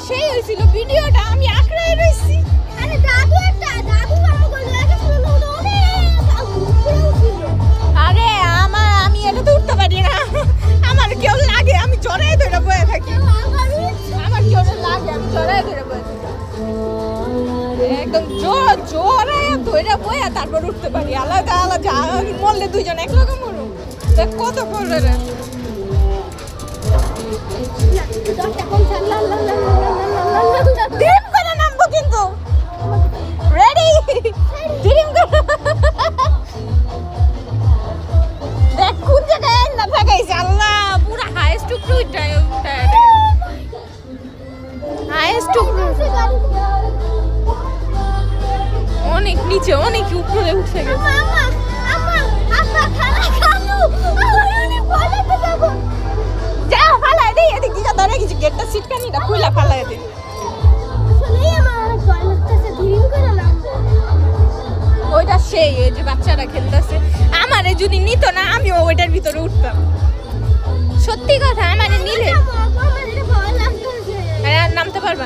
সেই হয়েছিল ভিডিওটা, আমি আঁকড়াই রয়েছি। আরে দাদু আমাকে লাগে ছিল না, অনেক ছিল। আরে আমি এটাতে উঠতে পারি না, আমার কেউ লাগে, আমি জড়াই ধরে বয়ে থাকি। আমার কেউ লাগে, আমি জড়াই ধরে বয়ে থাকি, একদম জোরায় ধরে বয়ে তারপর উঠতে পারি। আলাদা আলাদা মরলে দুইজন একলগে মরু, দেখ কত পড়বে রে। ড্রিম করে নামবো কিন্তু, রেডি? ড্রিম করে দেখ কোন জায়গায় না থাকাইছে। আল্লাহ, পুরো হাইয়েস্ট উপরে উঠায়, হাইয়েস্ট উপরে, অনেক নিচে, অনেক উপরে উঠে গেছে। যা ফালাই দে, এদিক দিকে ধরে কিছু গেটটা সিটকানি না খুইলা ফালাই দে। ওইটা সেই, ওই যে বাচ্চারা খেলতেছে, আমারে যদি নিত না আমিও ওইটার ভিতরে উঠতাম। সত্যি কথা, আমারে নিলে আর নামতে পারবা।